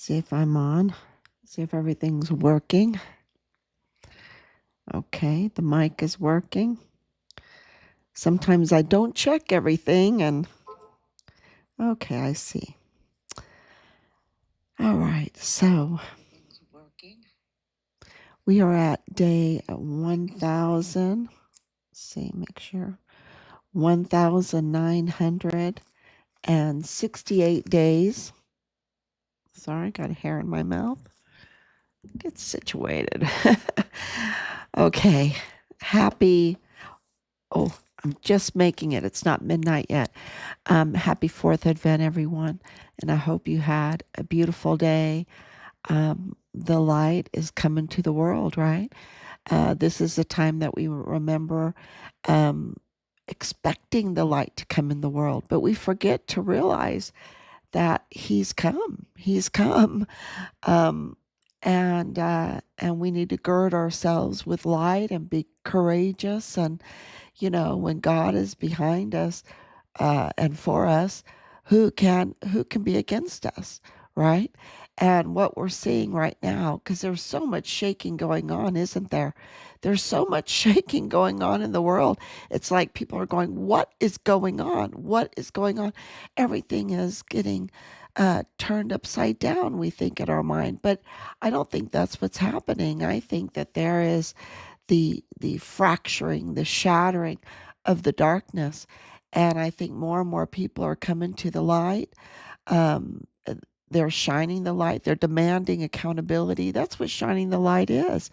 See if I'm on. See if everything's working. Okay, the mic is working. Sometimes I don't check everything and okay, I see. All right, so we are at day 1000. See, make sure. 1968 days. Sorry, got a hair in my mouth. Get situated. Okay, happy. Oh, I'm just making it. It's not midnight yet. Happy 4th Advent, everyone. And I hope you had a beautiful day. The light is coming to the world, right? This is a time that we remember expecting the light to come in the world, but we forget to realize that he's come. He's come. And we need to gird ourselves with light and be courageous. And when God is behind us and for us, who can be against us, right? And what we're seeing right now, because there's so much shaking going on, isn't there? There's so much shaking going on in the world. It's like people are going, what is going on? What is going on? Everything is getting turned upside down, we think, in our mind. But I don't think that's what's happening. I think that there is the fracturing, the shattering of the darkness. And I think more and more people are coming to the light. They're shining the light. They're demanding accountability. That's what shining the light is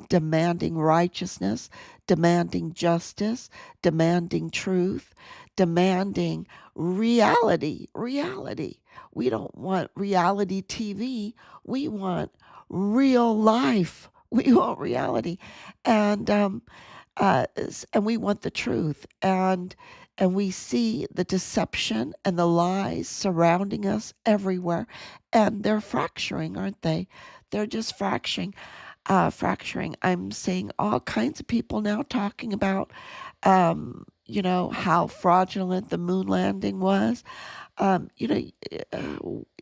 demanding righteousness, demanding justice, demanding truth, demanding reality. Reality. We don't want reality TV. We want real life. We want reality. And and we want the truth, and we see the deception and the lies surrounding us everywhere, and they're fracturing, aren't they? They're just fracturing. I'm seeing all kinds of people now talking about, how fraudulent the moon landing was. Um, you know,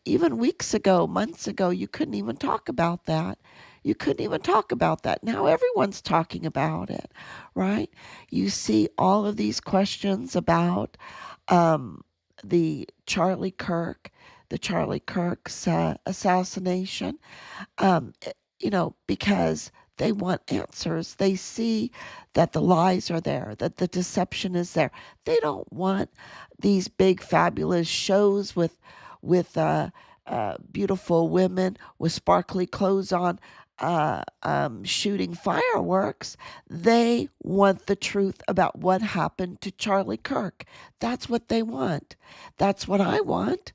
Even weeks ago, months ago, you couldn't even talk about that. You couldn't even talk about that. Now everyone's talking about it, right? You see all of these questions about um, the Charlie Kirk's assassination, um, because they want answers. They see that the lies are there, that the deception is there. They don't want these big, fabulous shows with beautiful women with sparkly clothes on, shooting fireworks. They want the truth about what happened to Charlie Kirk. That's what they want. That's what I want.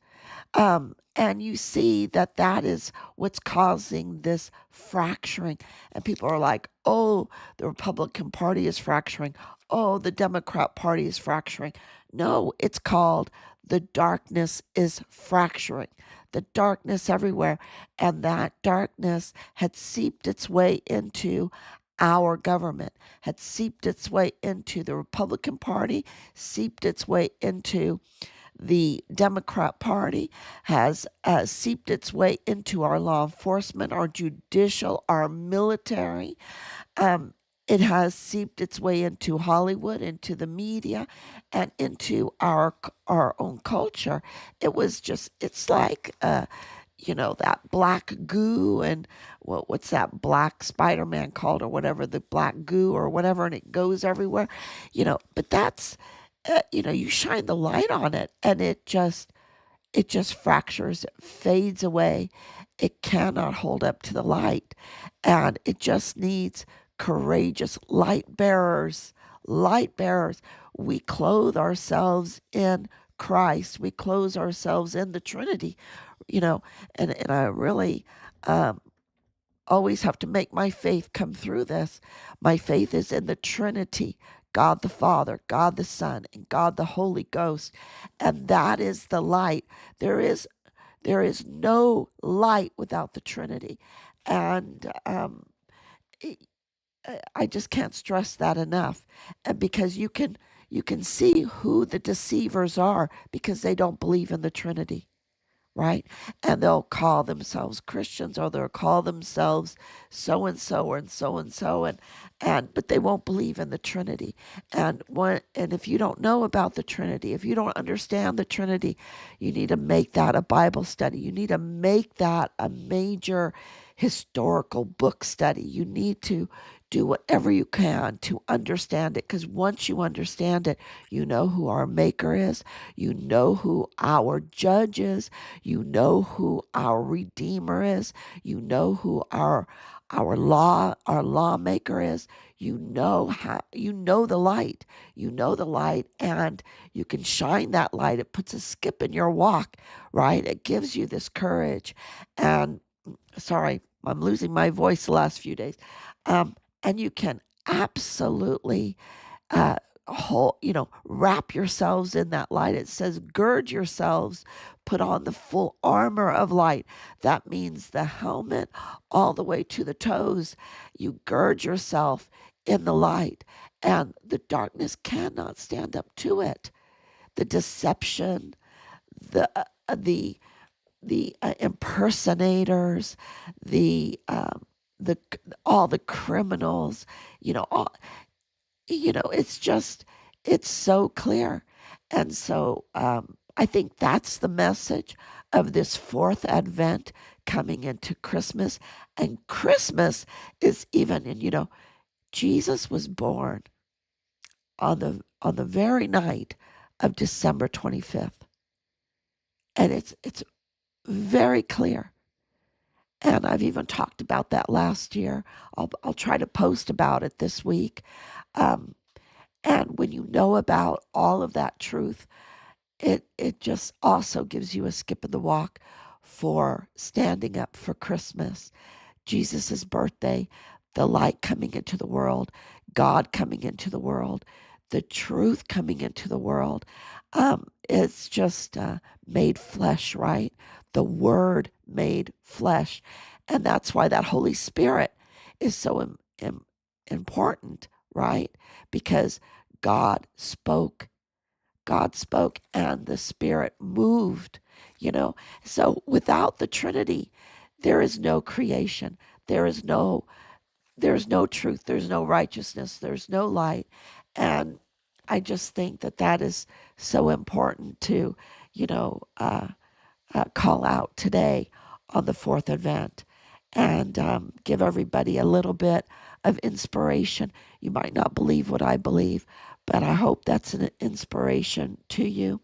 And you see that that is what's causing this fracturing. And people are like, oh, the Republican Party is fracturing. Oh, the Democrat Party is fracturing. No, it's called the darkness is fracturing. The darkness everywhere. And that darkness had seeped its way into our government, had seeped its way into the Republican Party, seeped its way into the Democrat Party, has seeped its way into our law enforcement, our judicial, our military. Um, it has seeped its way into Hollywood, into the media, and into our own culture. It's like that black goo, and what's that black Spider-Man called, or whatever, the black goo or whatever, and it goes everywhere. But that's you shine the light on it, and it just fractures, it fades away. It cannot hold up to the light, and it just needs courageous light bearers. Light bearers. We clothe ourselves in Christ. We clothe ourselves in the Trinity, and I really always have to make my faith come through this. My faith is in the Trinity, God the Father, God the Son, and God the Holy Ghost. And that is the light. There is no light without the Trinity. And I just can't stress that enough. And because you can see who the deceivers are, because they don't believe in the Trinity, right? And they'll call themselves Christians, or they'll call themselves so and so and so and so, and but they won't believe in the Trinity. And if you don't know about the Trinity, if you don't understand the Trinity, you need to make that a Bible study. You need to make that a major historical book study. You need to do whatever you can to understand it, because once you understand it, you know who our maker is, you know who our judge is, you know who our redeemer is, you know who our lawmaker is. You know the light. You know the light, and you can shine that light. It puts a skip in your walk, right? It gives you this courage. And sorry, I'm losing my voice the last few days. Um, and you can absolutely uh, wrap yourselves in that light. It says, gird yourselves, put on the full armor of light. That means the helmet all the way to the toes. You gird yourself in the light, and the darkness cannot stand up to it. The deception, the impersonators, the the all the criminals, you know, all, it's so clear. And so I think that's the message of this fourth Advent coming into Christmas. And Christmas is even, and Jesus was born on the very night of December 25th. And it's very clear. And I've even talked about that last year. I'll try to post about it this week. Um, and when you know about all of that truth, it just also gives you a skip in the walk for standing up for Christmas, Jesus' birthday, the light coming into the world, God coming into the world, the truth coming into the world. It's just made flesh, right? The Word made flesh. And that's why that Holy Spirit is so important, right? Because God spoke. God spoke and the Spirit moved, you know. So without the Trinity, there is no creation. There's no truth. There's no righteousness. There's no light. And I just think that is so important to, you know, call out today on the fourth Advent, and give everybody a little bit of inspiration. You might not believe what I believe, but I hope that's an inspiration to you.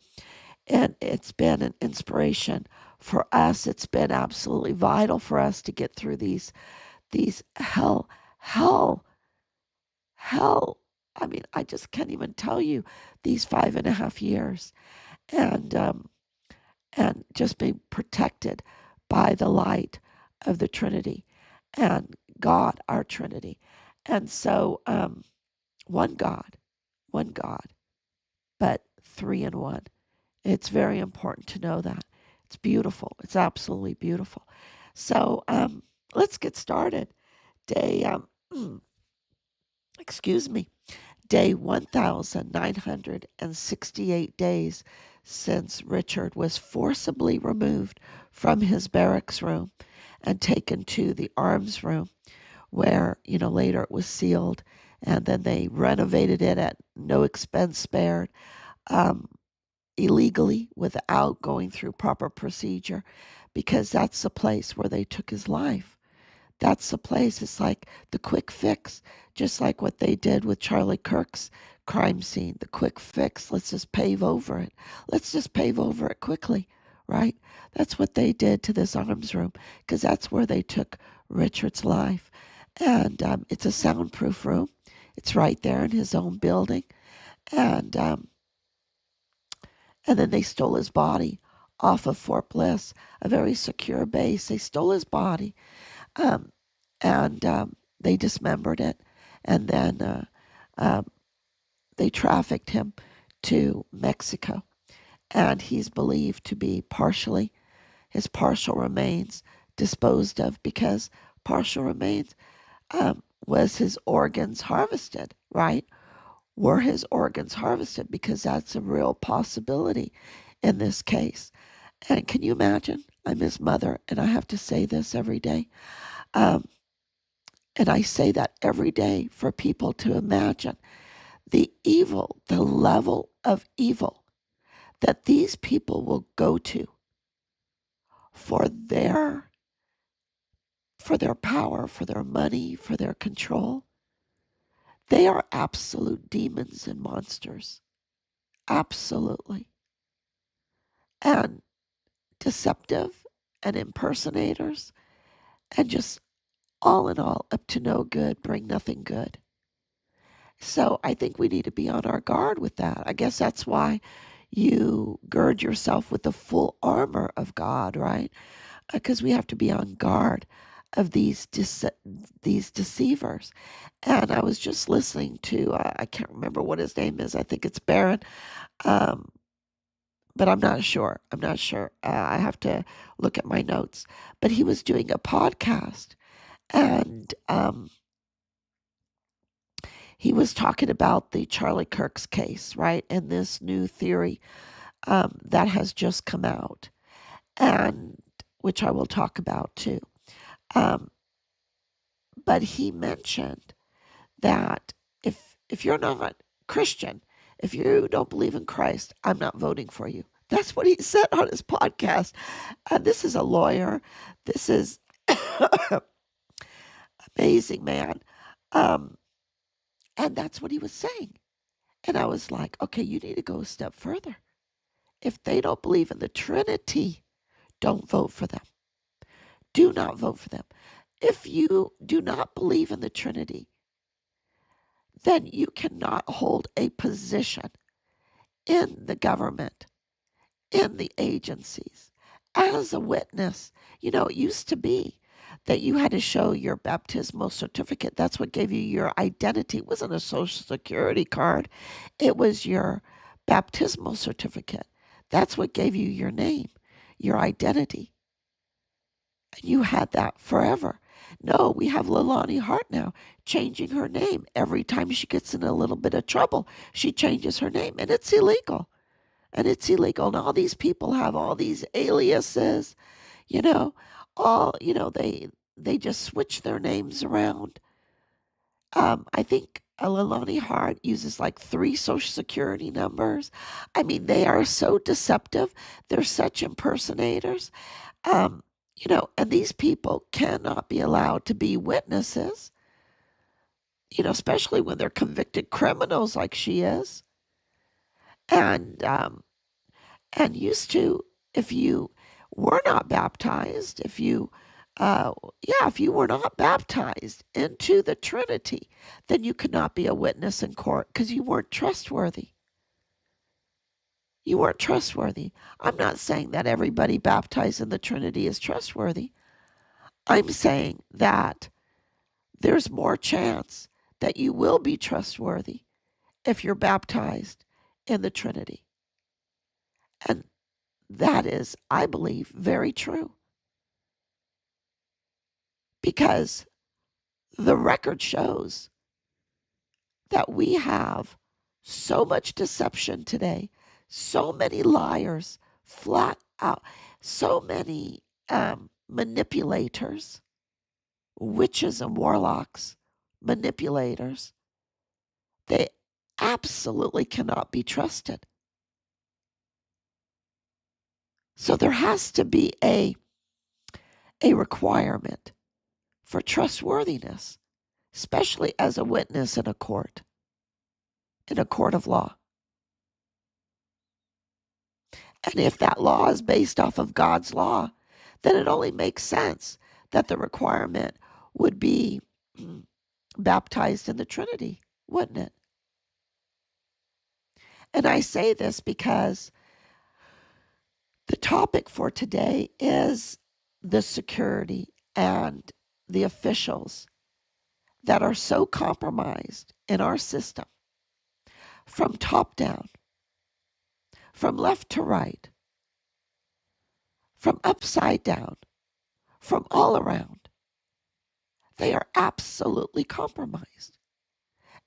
And it's been an inspiration for us. It's been absolutely vital for us to get through these hell, hell. I mean, I just can't even tell you these 5.5 years. And and just being protected by the light of the Trinity and God, our Trinity. And so, one God, but three in one. It's very important to know that. It's beautiful. It's absolutely beautiful. So, let's get started. Day, excuse me, day 1,968 days since Richard was forcibly removed from his barracks room and taken to the arms room, where, later it was sealed, and then they renovated it at no expense spared, um, illegally, without going through proper procedure, because that's the place where they took his life. That's the place. It's like the quick fix, just like what they did with Charlie Kirk's crime scene. The quick fix. Let's just pave over it. Let's just pave over it quickly, right? That's what they did to this arms room, because that's where they took Richard's life. And it's a soundproof room. It's right there in his own building. And then they stole his body off of Fort Bliss, a very secure base. They stole his body. Um, and they dismembered it, and then they trafficked him to Mexico, and he's believed to be his partial remains disposed of, because partial remains, was his organs harvested, right? Were his organs harvested? Because that's a real possibility in this case. And can you imagine? I'm his mother, and I have to say this every day. Um, and I say that every day for people to imagine the evil, the level of evil that these people will go to for their power, for their money, for their control. They are absolute demons and monsters. Absolutely. And deceptive and impersonators and just all in all up to no good, bring nothing good. So I think we need to be on our guard with that. I guess that's why you gird yourself with the full armor of God, right? Because we have to be on guard of these deceivers. And I was just listening to I can't remember what his name is. I think it's Barron, um, but I'm not sure. I have to look at my notes. But he was doing a podcast, and he was talking about the Charlie Kirk's case, right? And this new theory that has just come out, and which I will talk about too. Um, but he mentioned that if you're not Christian, if you don't believe in Christ, I'm not voting for you. That's what he said on his podcast. This is a lawyer. This is amazing, man. Um, and that's what he was saying. And I was like, okay, you need to go a step further. If they don't believe in the Trinity, don't vote for them. Do not vote for them. If you do not believe in the Trinity, then you cannot hold a position in the government, in the agencies, as a witness. You know, it used to be that you had to show your baptismal certificate. That's what gave you your identity. It wasn't a social security card. It was your baptismal certificate. That's what gave you your name, your identity. And you had that forever. No, we have Leilani Hart now changing her name. Every time she gets in a little bit of trouble, she changes her name, and it's illegal. And it's illegal. And all these people have all these aliases, you know, they just switch their names around. I think Leilani Hart uses like 3 social security numbers. I mean, they are so deceptive. They're such impersonators. Um, and these people cannot be allowed to be witnesses, especially when they're convicted criminals like she is. And used to, if you were not baptized, if you were not baptized into the Trinity, then you could not be a witness in court because you weren't trustworthy. You weren't trustworthy. I'm not saying that everybody baptized in the Trinity is trustworthy. I'm saying that there's more chance that you will be trustworthy if you're baptized in the Trinity. And that is, I believe, very true. Because the record shows that we have so much deception today, so many liars, flat out, so many manipulators, witches and warlocks, manipulators. They absolutely cannot be trusted. So there has to be a requirement for trustworthiness, especially as a witness in a court of law. And if that law is based off of God's law, then it only makes sense that the requirement would be baptized in the Trinity, wouldn't it? And I say this because the topic for today is the security and the officials that are so compromised in our system, from top down, from left to right, from upside down, from all around. They are absolutely compromised.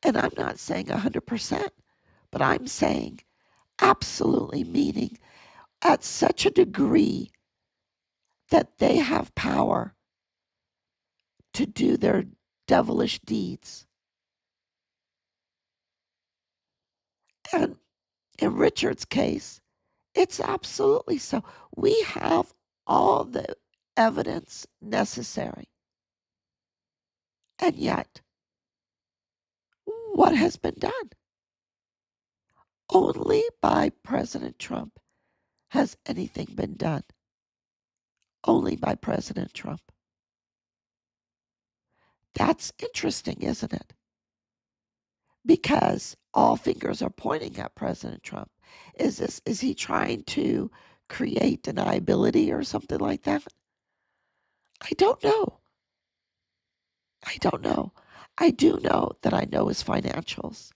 And I'm not saying 100%, but I'm saying absolutely, meaning at such a degree that they have power to do their devilish deeds. And in Richard's case, it's absolutely so. We have all the evidence necessary. And yet, what has been done? Only by President Trump has anything been done. Only by President Trump. That's interesting, isn't it? Because all fingers are pointing at President Trump. Is he trying to create deniability or something like that? I don't know. I don't know. I do know that I know his financials.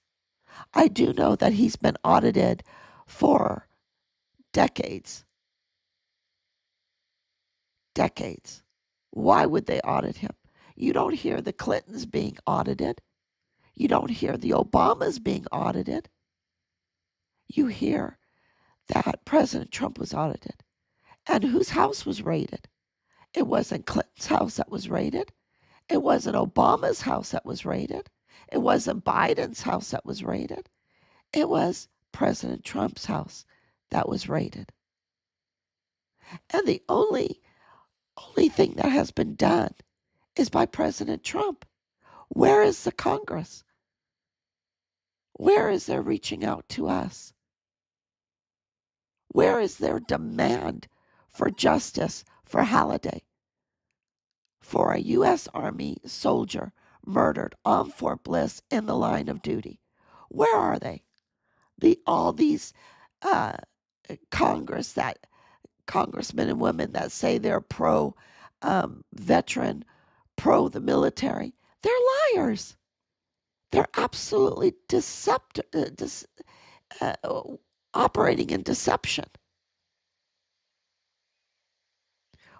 I do know that he's been audited for decades. Decades. Why would they audit him? You don't hear the Clintons being audited. You don't hear the Obamas being audited. You hear that President Trump was audited. And whose house was raided? It wasn't Clinton's house that was raided. It wasn't Obama's house that was raided. It wasn't Biden's house that was raided. It was President Trump's house that was raided. And the only thing that has been done is by President Trump. Where is the Congress? Where is their reaching out to us? Where is their demand for justice for Halliday? For a U.S. Army soldier murdered on Fort Bliss in the line of duty. Where are they? All these uh, congressmen and women that say they're pro veteran, pro the military, they're liars. They're absolutely operating in deception.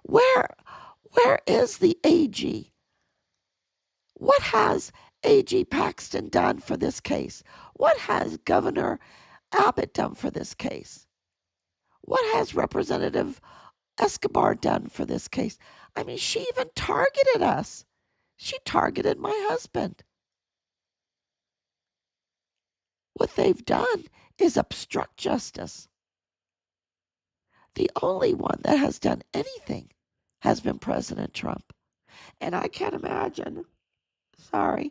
Where is the AG? What has AG Paxton done for this case? What has Governor Abbott done for this case? What has Representative Escobar done for this case? I mean, she even targeted us. She targeted my husband. What they've done is obstruct justice. The only one that has done anything has been President Trump. And I can't imagine, I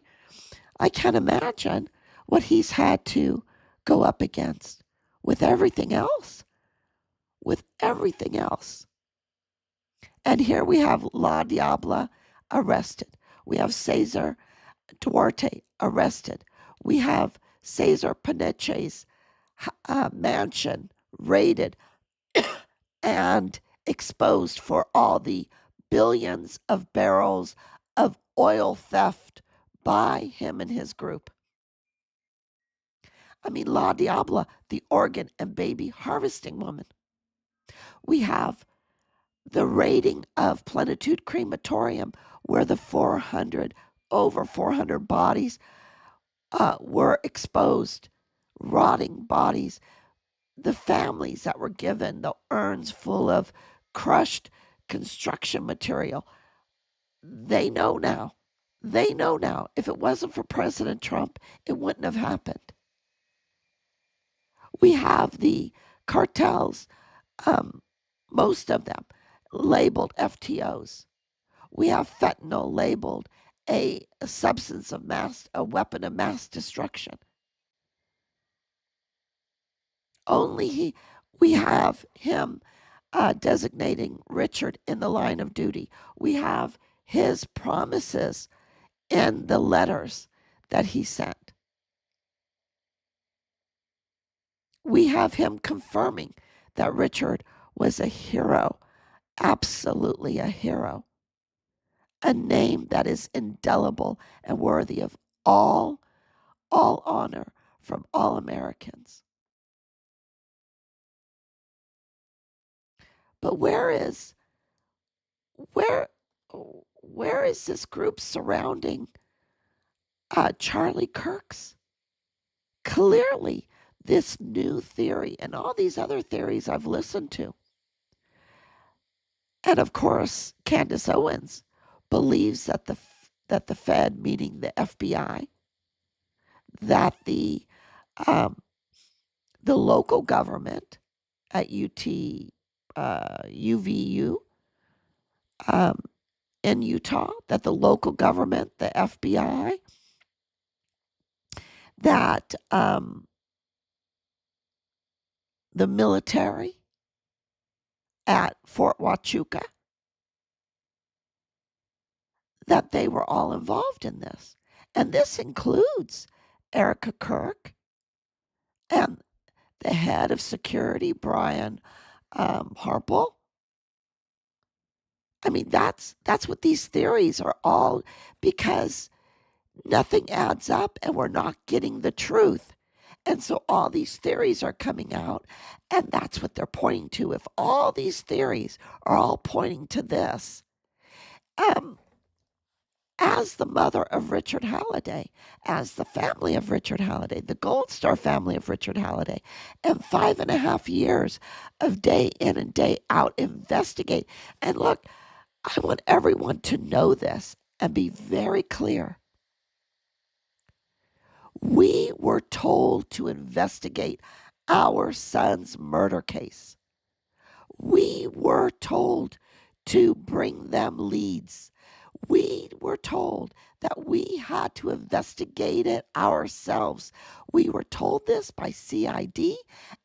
can't imagine what he's had to go up against with everything else. With everything else. And here we have La Diabla arrested. We have Cesar Duarte arrested. We have Cesar Paneche's mansion raided and exposed for all the billions of barrels of oil theft by him and his group. I mean, La Diabla, the organ and baby harvesting woman. We have the raiding of Plenitude Crematorium, where the over 400 bodies were exposed, rotting bodies. The families that were given the urns full of crushed construction material, they know now. They know now. If it wasn't for President Trump, it wouldn't have happened. We have the cartels, most of them labeled FTOs. We have fentanyl labeled a substance of a weapon of mass destruction. We have him designating Richard in the line of duty. We have his promises in the letters that he sent. We have him confirming that Richard was a hero, absolutely a hero, a name that is indelible and worthy of all honor from all Americans. But where is this group surrounding Charlie Kirk's? Clearly, this new theory and all these other theories I've listened to. And of course, Candace Owens believes that the Fed, meaning the FBI, that the local government at UVU in Utah, that the local government, the FBI, that the military at Fort Huachuca, that they were all involved in this. And this includes Erica Kirk and the head of security, Brian Harple. I mean, that's what these theories are all, because nothing adds up and we're not getting the truth. And so all these theories are coming out, and that's what they're pointing to. If all these theories are all pointing to this, as the mother of Richard Halliday, as the family of Richard Halliday, the Gold Star family of Richard Halliday, and 5.5 years of day in and day out investigate. And look, I want everyone to know this and be very clear. We were told to investigate our son's murder case. We were told to bring them leads. We were told that we had to investigate it ourselves. We were told this by CID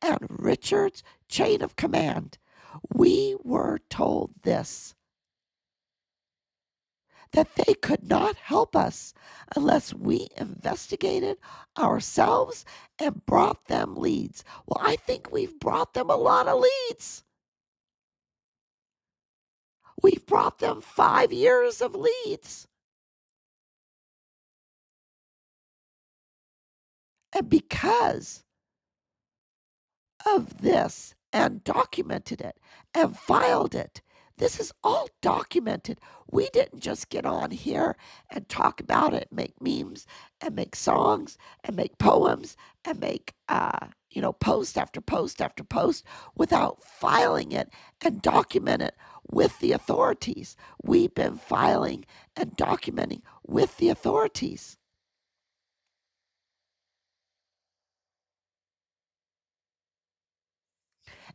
and Richard's chain of command. We were told this, that they could not help us unless we investigated ourselves and brought them leads. Well, I think we've brought them a lot of leads. We've brought them 5 years of leads. And because of this, and documented it and filed it, this is all documented. We didn't just get on here and talk about it, make memes and make songs and make poems and make, post after post after post without filing it and document it with the authorities. We've been filing and documenting with the authorities.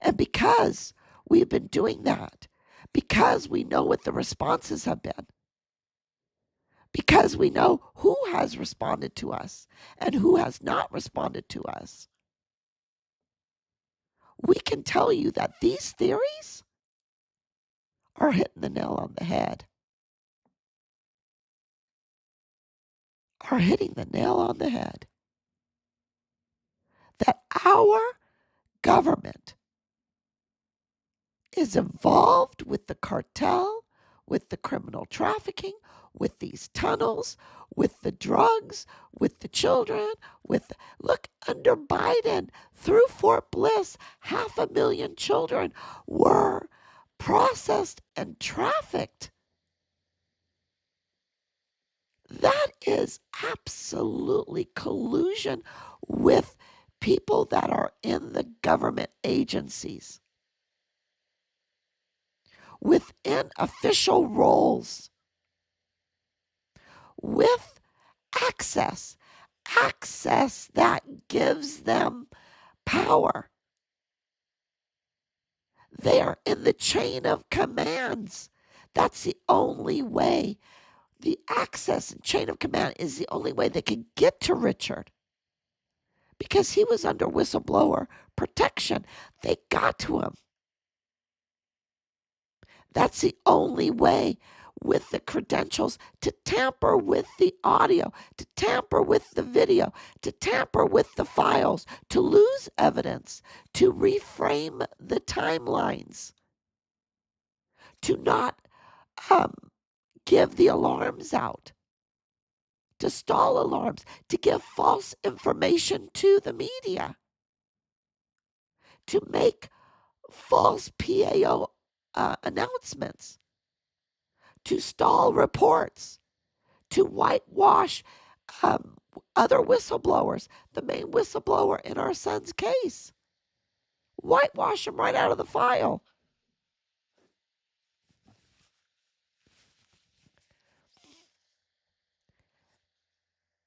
And because we've been doing that, because we know what the responses have been, because we know who has responded to us and who has not responded to us, we can tell you that these theories are hitting the nail on the head. Are hitting the nail on the head. That our government is involved with the cartel, with the criminal trafficking, with these tunnels, with the drugs, with the children, look, under Biden, through Fort Bliss, 500,000 children were processed and trafficked. That is absolutely collusion with people that are in the government agencies, within official roles, with access that gives them power. They are in the chain of commands. That's the only way. The access and chain of command is the only way they can get to Richard, because he was under whistleblower protection. They got to him. That's the only way, with the credentials, to tamper with the audio, to tamper with the video, to tamper with the files, to lose evidence, to reframe the timelines, to not give the alarms out, to stall alarms, to give false information to the media, to make false PAO announcements, to stall reports, to whitewash other whistleblowers, the main whistleblower in our son's case. Whitewash him right out of the file.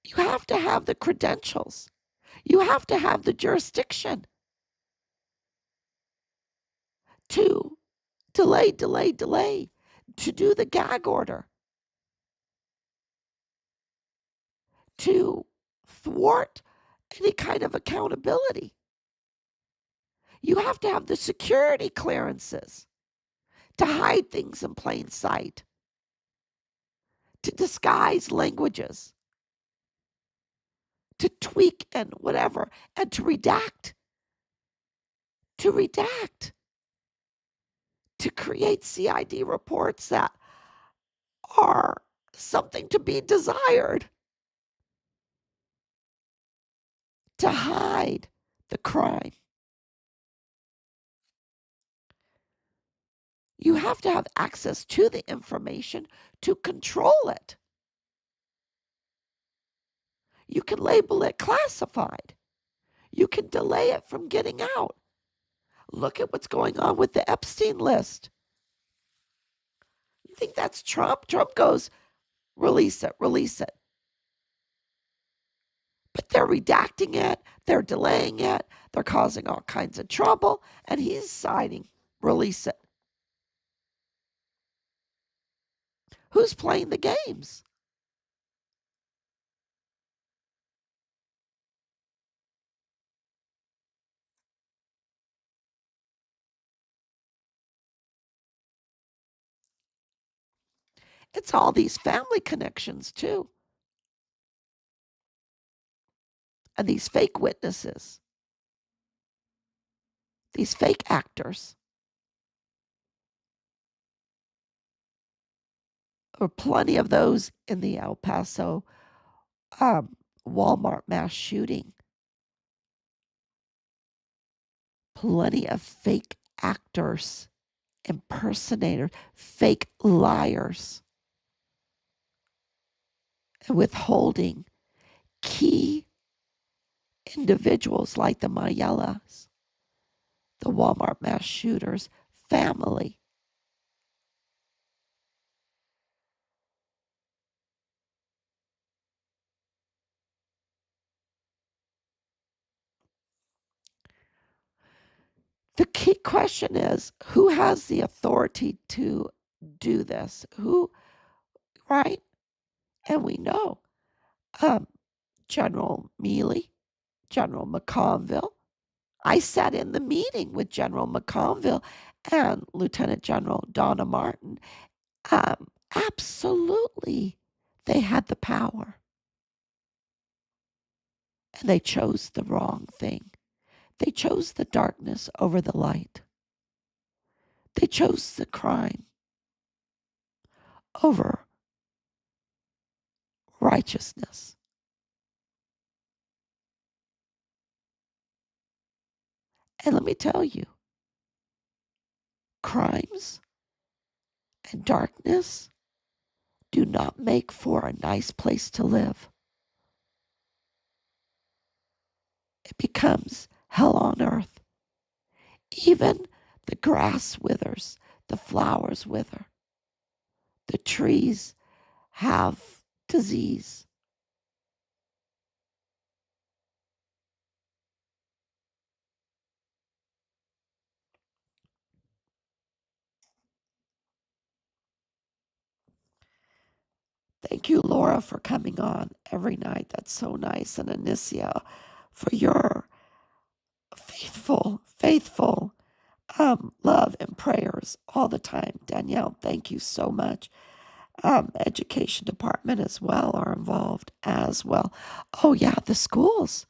You have to have the credentials. You have to have the jurisdiction to delay, to do the gag order, to thwart any kind of accountability. You have to have the security clearances to hide things in plain sight, to disguise languages, to tweak and whatever, and to redact, to create CID reports that are something to be desired, to hide the crime. You have to have access to the information to control it. You can label it classified. You can delay it from getting out. Look at what's going on with the Epstein list. You think that's Trump? Trump goes, release it. But they're redacting it, they're delaying it, they're causing all kinds of trouble, and he's signing, release it. Who's playing the games? It's all these family connections, too. And these fake witnesses, these fake actors. There were plenty of those in the El Paso Walmart mass shooting. Plenty of fake actors, impersonators, fake liars, and withholding key individuals like the Mayelas, the Walmart mass shooters, family. The key question is, who has the authority to do this? Who, right? And we know General Mealy, General McConville. I sat in the meeting with General McConville and Lieutenant General Donna Martin. Absolutely, they had the power. And they chose the wrong thing. They chose the darkness over the light. They chose the crime over righteousness. And let me tell you, crimes and darkness do not make for a nice place to live. It becomes hell on earth. Even the grass withers, the flowers wither, the trees have disease. Thank you, Laura, for coming on every night. That's so nice. And Anicia, for your faithful love and prayers all the time. Danielle, thank you so much. Education department as well are involved as well. Oh yeah, the schools.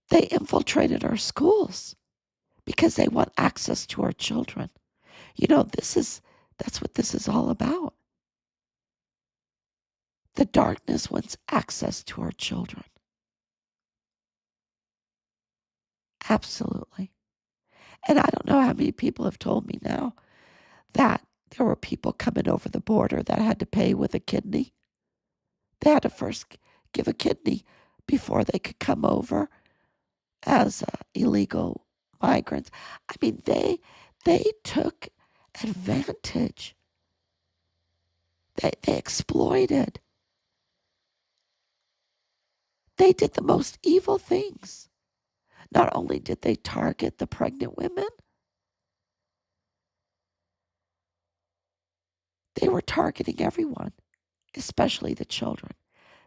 They infiltrated our schools because they want access to our children. You know, that's what this is all about. The darkness wants access to our children. Absolutely. And I don't know how many people have told me now that there were people coming over the border that had to pay with a kidney. They had to first give a kidney before they could come over as illegal migrants. I mean, they took advantage. They exploited. They did the most evil things. Not only did they target the pregnant women, they were targeting everyone, especially the children,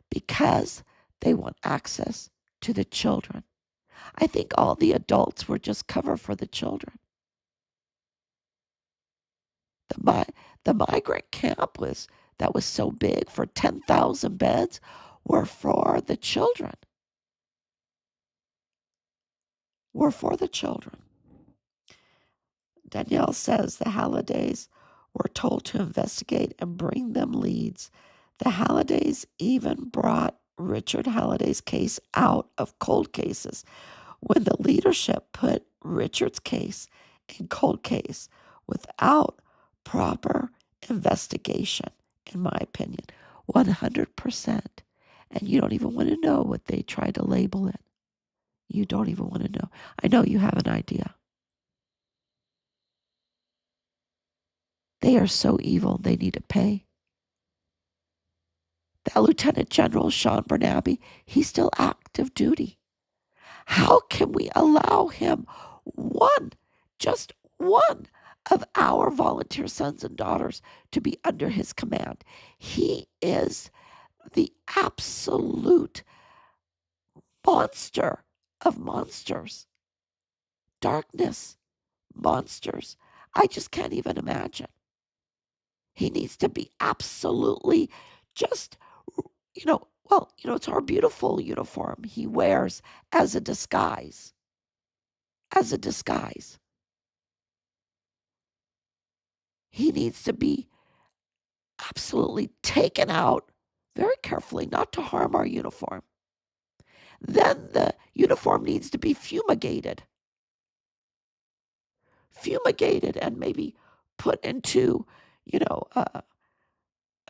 because they want access to the children. I think all the adults were just cover for the children. The migrant camp that was so big for 10,000 beds were for the children. Were for the children. Danielle says the Hallidays were told to investigate and bring them leads. The Hallidays even brought Richard Halliday's case out of cold cases when the leadership put Richard's case in cold case without proper investigation, in my opinion. 100%. And you don't even want to know what they try to label it. You don't even want to know. I know you have an idea. They are so evil, they need to pay. That Lieutenant General Sean Bernabe, he's still active duty. How can we allow him just one of our volunteer sons and daughters to be under his command? He is the absolute monster of monsters. Darkness, monsters. I just can't even imagine. He needs to be absolutely just, it's our beautiful uniform he wears as a disguise. As a disguise. He needs to be absolutely taken out very carefully, not to harm our uniform. Then the uniform needs to be fumigated. Fumigated and maybe put into, a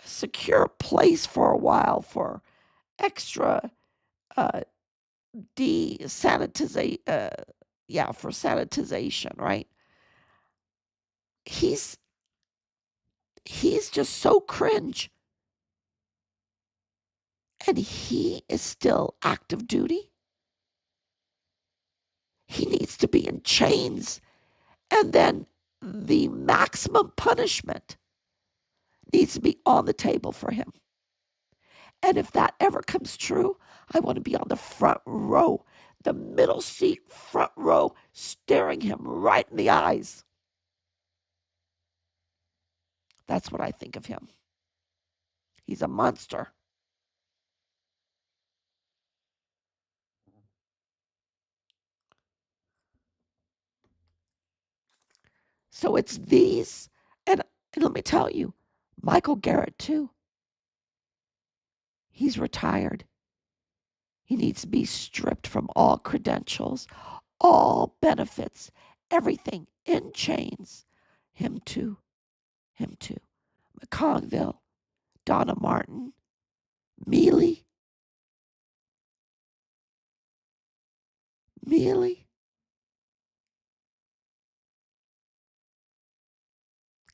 secure place for a while for extra for sanitization, right? He's just so cringe. And he is still active duty. He needs to be in chains. And then the maximum punishment needs to be on the table for him. And if that ever comes true, I want to be on the front row, the middle seat, front row, staring him right in the eyes. That's what I think of him. He's a monster. So it's these, and let me tell you, Michael Garrett too. He's retired. He needs to be stripped from all credentials, all benefits, everything in chains. Him too. Him too. McConville, Donna Martin, Mealy,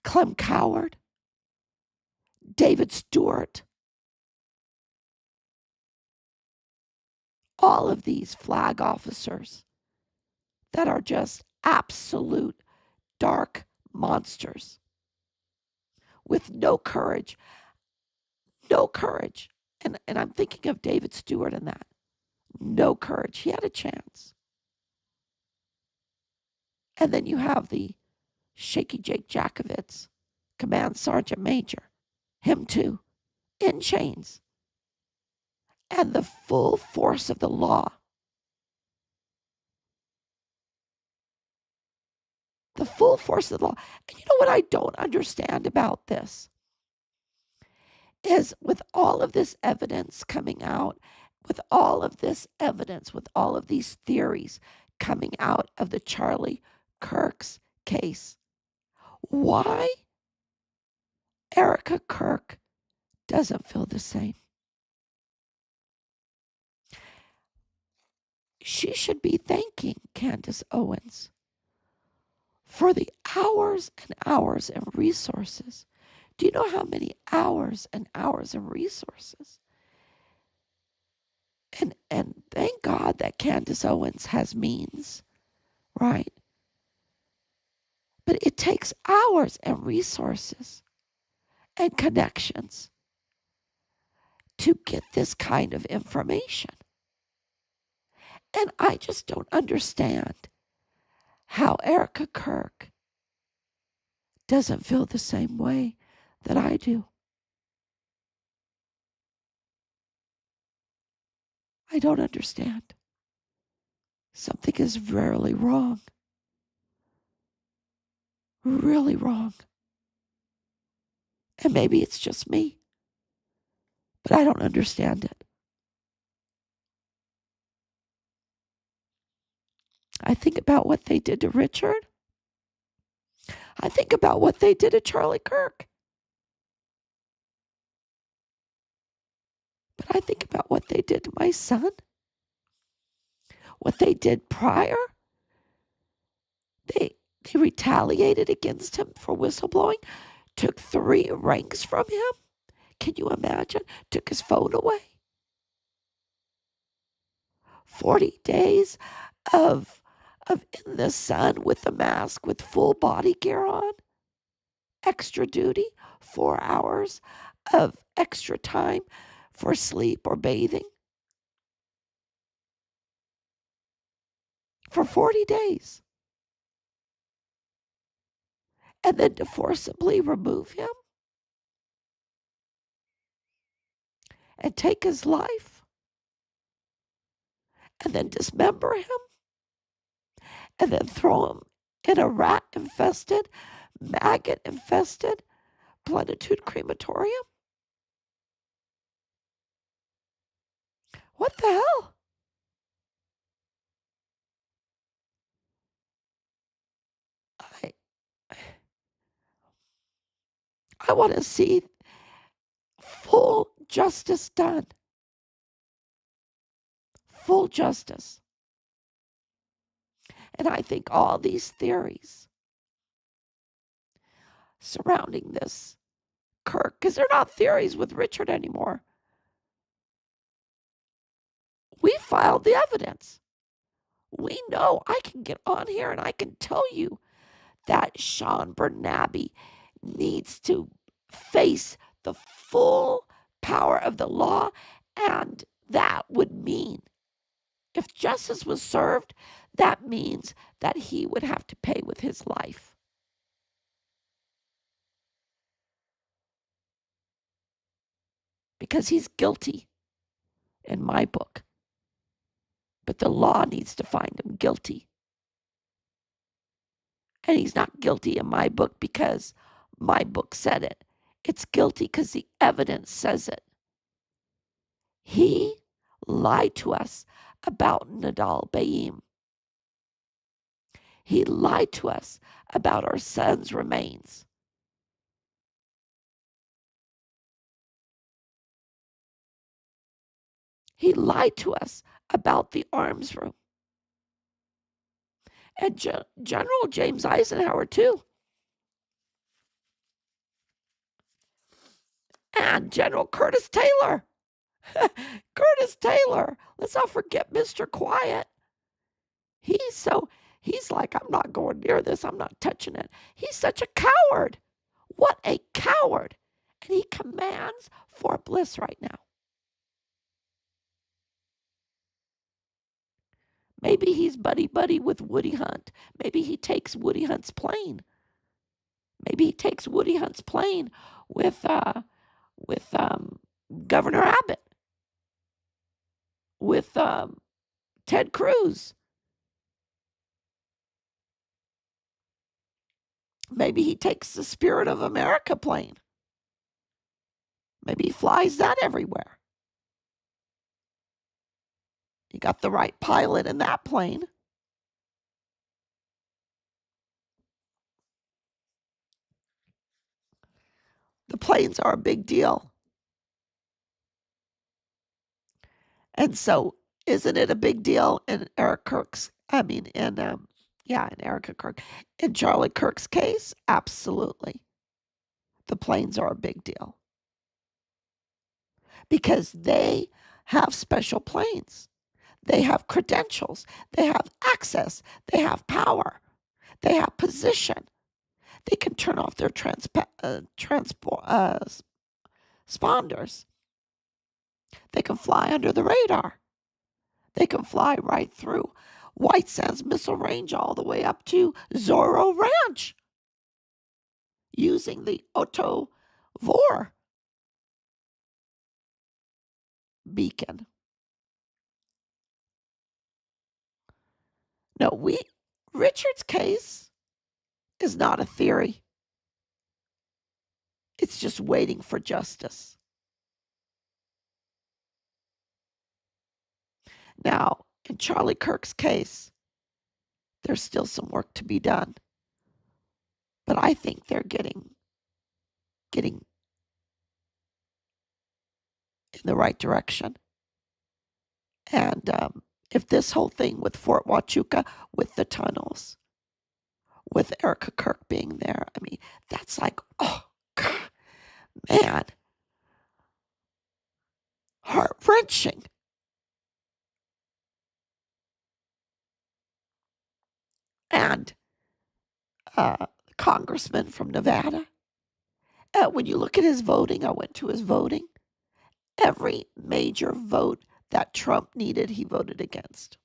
Clem Coward, David Stewart. All of these flag officers that are just absolute dark monsters with no courage. No courage. And I'm thinking of David Stewart in that. No courage. He had a chance. And then you have the Shaky Jake Jackovitz, Command Sergeant Major. Him too. In chains. And the full force of the law. The full force of the law. And you know what I don't understand about this? Is with all of this evidence coming out, with all of this evidence, with all of these theories coming out of the Charlie Kirk's case, why Erica Kirk doesn't feel the same. She should be thanking Candace Owens for the hours and hours and resources. Do you know how many hours and hours and resources? And thank God that Candace Owens has means, right? But it takes hours and resources and connections to get this kind of information. And I just don't understand how Erica Kirk doesn't feel the same way that I do. I don't understand. Something is really wrong. Really wrong. And maybe it's just me, but I don't understand it. I think about what they did to Richard. I think about what they did to Charlie Kirk. But I think about what they did to my son. What they did prior. They retaliated against him for whistleblowing, took 3 ranks from him. Can you imagine? Took his phone away. 40 days of in the sun with a mask with full body gear on. Extra duty, 4 hours of extra time for sleep or bathing. For 40 days. And then to forcibly remove him and take his life. And then dismember him. And then throw him in a rat-infested, maggot-infested plenitude crematorium. What the hell? I want to see full justice done. Full justice. And I think all these theories surrounding this Kirk, because they're not theories with Richard anymore. We filed the evidence. We know. I can get on here and I can tell you that Sean Bernabe needs to face the full power of the law, and that would mean, if justice was served, that means that he would have to pay with his life. Because he's guilty in my book. But the law needs to find him guilty. And he's not guilty in my book because my book said it. It's guilty because the evidence says it. He lied to us about Nadal Bayim. He lied to us about our son's remains. He lied to us about the arms room. And General James Eisenhower, too. And General Curtis Taylor. Curtis Taylor. Let's not forget Mr. Quiet. He's like, I'm not going near this. I'm not touching it. He's such a coward. What a coward. And he commands Fort Bliss right now. Maybe he's buddy-buddy with Woody Hunt. Maybe he takes Woody Hunt's plane. Maybe he takes Woody Hunt's plane with Governor Abbott, with Ted Cruz. Maybe he takes the Spirit of America plane. Maybe he flies that everywhere. You got the right pilot in that plane. The planes are a big deal. And so Isn't it a big deal in Eric Kirk's, I mean, in Erica Kirk. In Charlie Kirk's case, absolutely. The planes are a big deal because they have special planes. They have credentials. They have access. They have power. They have position. They can turn off their transponders. They can fly under the radar. They can fly right through White Sands Missile Range all the way up to Zorro Ranch using the Otto Vor beacon. No, Richard's case is not a theory. It's just waiting for justice. Now, in Charlie Kirk's case, there's still some work to be done. But I think they're getting in the right direction. And if this whole thing with Fort Huachuca, with the tunnels, with Erica Kirk being there, I mean, that's like, oh, God, man, heart-wrenching. And congressman from Nevada, when you look at his voting, I went to his voting. Every major vote that Trump needed, he voted against.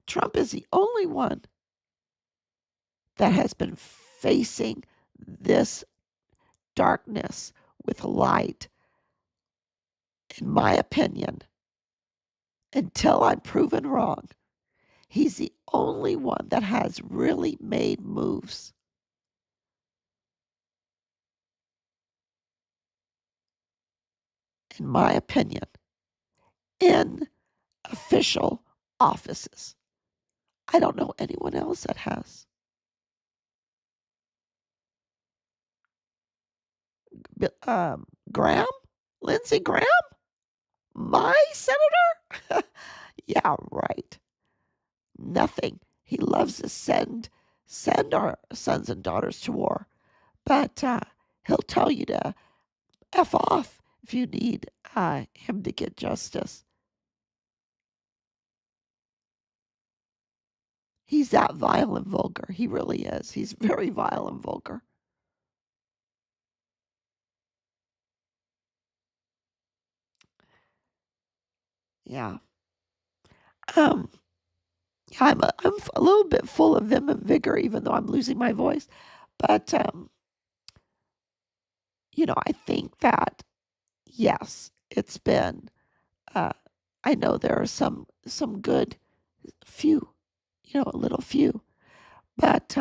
Trump is the only one that has been facing this darkness with light, in my opinion, until I'm proven wrong. He's the only one that has really made moves. In my opinion, in official offices. I don't know anyone else that has. Graham? Lindsey Graham? My senator? Yeah, right. Nothing. He loves to send our sons and daughters to war, but he'll tell you to F off if you need him to get justice. He's that vile and vulgar. He really is. He's very vile and vulgar. Yeah. Um, I'm a little bit full of vim and vigor, even though I'm losing my voice. But I think that yes, it's been. I know there are some good few, a little few, but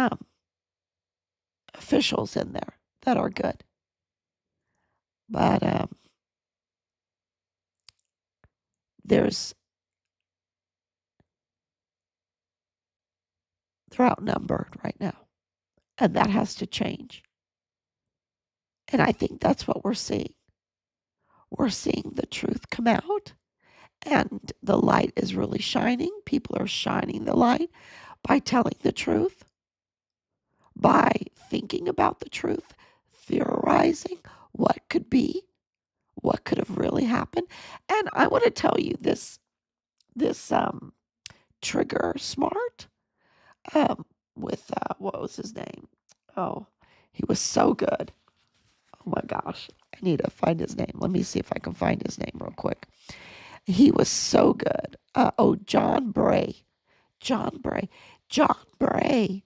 officials in there that are good. But they're outnumbered right now, and that has to change. And I think that's what we're seeing. We're seeing the truth come out, and the light is really shining. People are shining the light by telling the truth, by thinking about the truth, theorizing what could be, what could have really happened. And I want to tell you this Trigger Smart, with what was his name? Oh, he was so good. Oh my gosh, I need to find his name. Let me see if I can find his name real quick. He was so good. John Bray. John Bray. John Bray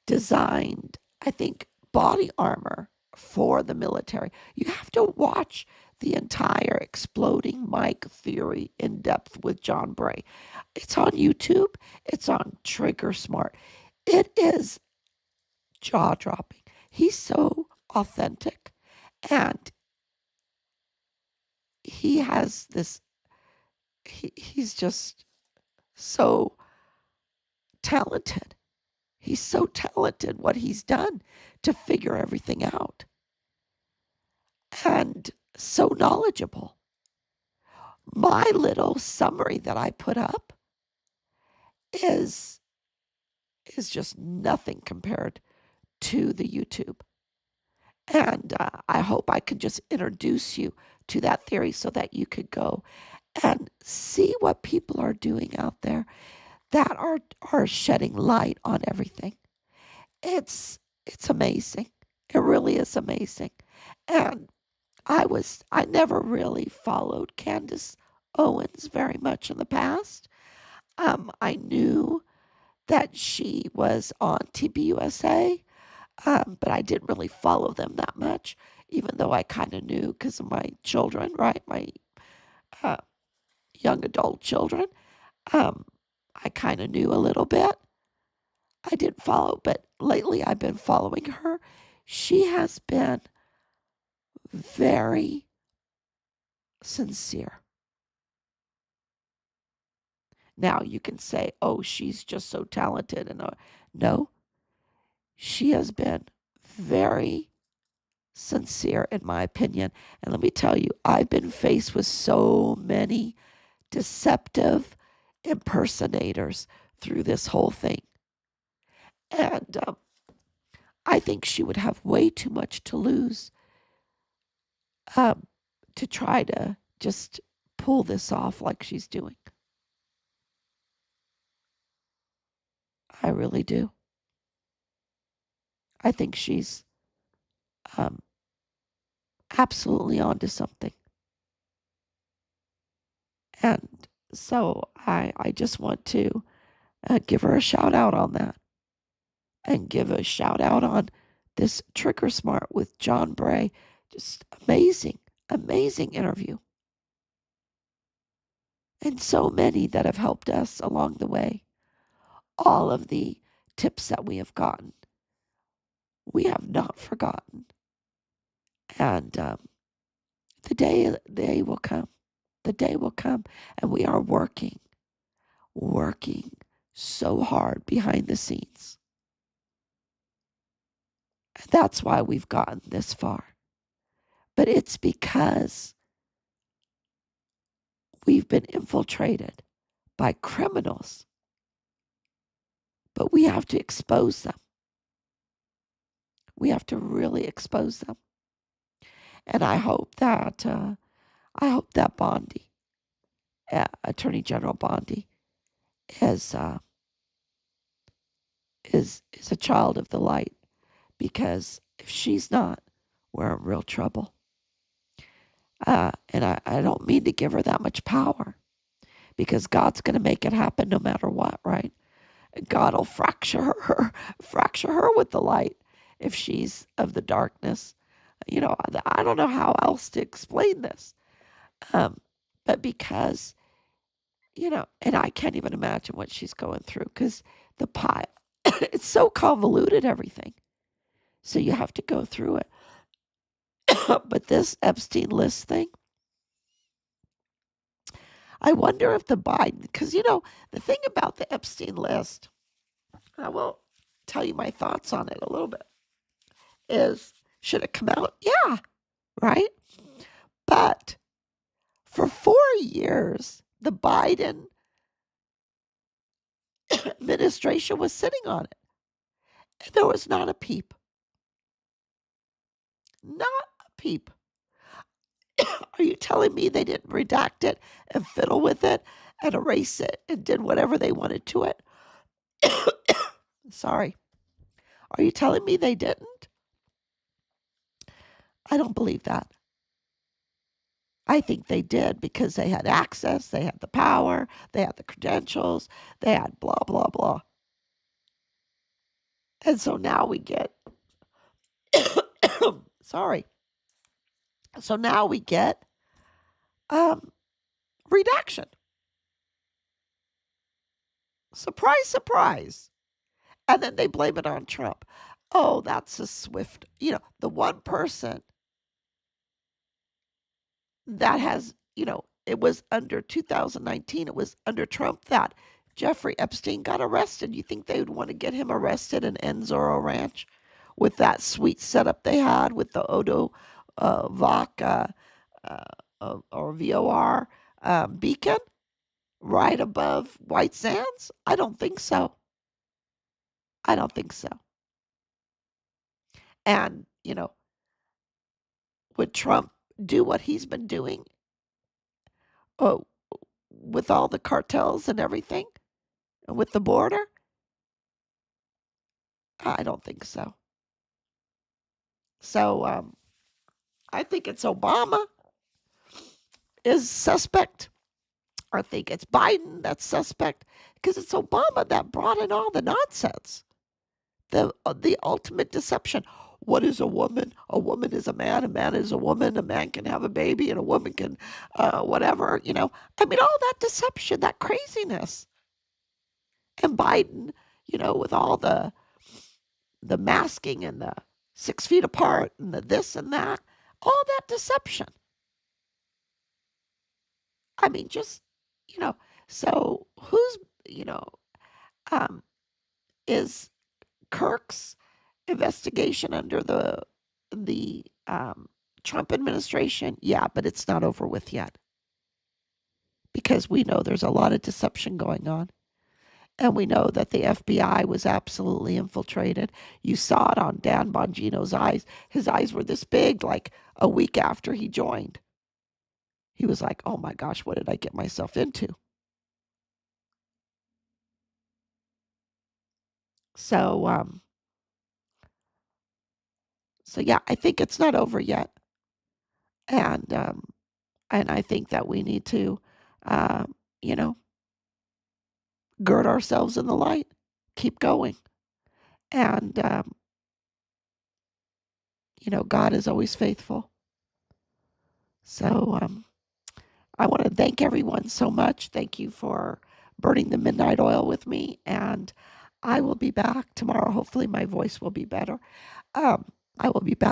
designed, I think, body armor for the military. You have to watch the entire exploding mic theory in depth with John Bray. It's on YouTube. It's on Trigger Smart. It is jaw dropping. He's so authentic, and he has this. He's just so talented. He's so talented what he's done to figure everything out. and so knowledgeable. My little summary that I put up is just nothing compared to the YouTube. And I hope I could just introduce you to that theory so that you could go and see what people are doing out there that are shedding light on everything. It's amazing. It really is amazing. And I never really followed Candace Owens very much in the past. I knew that she was on TBUSA, but I didn't really follow them that much, even though I kind of knew because of my children, right? My uh, young adult children. Um, I kind of knew a little bit. I didn't follow, but lately I've been following her. She has been very sincere. Now you can say, oh, she's just so talented. And no, she has been very sincere, in my opinion. And let me tell you, I've been faced with so many deceptive impersonators through this whole thing. And I think she would have way too much to lose um, to try to just pull this off like she's doing. I really do. I think she's um, absolutely onto something. And so I just want to give her a shout out on that and give a shout out on this Trigger Smart with John Bray. Just amazing, amazing interview. And so many that have helped us along the way. All of the tips that we have gotten, we have not forgotten. And the day will come. The day will come. And we are working so hard behind the scenes. And that's why we've gotten this far. But it's because we've been infiltrated by criminals. But we have to expose them. We have to really expose them. And I hope that Bondi, Attorney General Bondi, is a child of the light, because if she's not, we're in real trouble. And I don't mean to give her that much power, because God's going to make it happen no matter what, right? God will fracture her with the light if she's of the darkness. You know, I don't know how else to explain this. But because, you know, and I can't even imagine what she's going through, because the pile, it's so convoluted, everything. So you have to go through it. But this Epstein list thing, I wonder if the Biden, because, you know, the thing about the Epstein list, and I will tell you my thoughts on it a little bit, is should it come out? Yeah, right? But for 4 years, the Biden administration was sitting on it. And there was not a peep. Not a peep. Are you telling me they didn't redact it and fiddle with it and erase it and did whatever they wanted to it? Sorry. Are you telling me they didn't? I don't believe that. I think they did because they had access, they had the power, they had the credentials, they had blah, blah, blah. And so now we get, sorry. So now we get redaction. Surprise, surprise. And then they blame it on Trump. Oh, that's a swift, you know, the one person that has, you know, it was under 2019, it was under Trump that Jeffrey Epstein got arrested. You think they would want to get him arrested in Enzoro Ranch with that sweet setup they had with the VOC or VOR beacon right above White Sands? I don't think so. I don't think so. And, would Trump do what he's been doing uh, with all the cartels and everything, with the border? I don't think so. So I think it's Obama is suspect. I think it's Biden that's suspect because it's Obama that brought in all the nonsense, the ultimate deception. What is a woman? A woman is a man is a woman, a man can have a baby, and a woman can whatever, I mean, all that deception, that craziness. And Biden, with all the masking and the 6 feet apart and the this and that, all that deception. I mean, just, so who's, um, is Kirk's investigation under the Trump administration? Yeah, but it's not over with yet because we know there's a lot of deception going on. And we know that the FBI was absolutely infiltrated. You saw it on Dan Bongino's eyes. His eyes were this big, like a week after he joined. He was like, oh my gosh, what did I get myself into? So, so yeah, I think it's not over yet. And I think that we need to, uh, you know, gird ourselves in the light, keep going. And, God is always faithful. So I want to thank everyone so much. Thank you for burning the midnight oil with me. And I will be back tomorrow. Hopefully, my voice will be better. I will be back.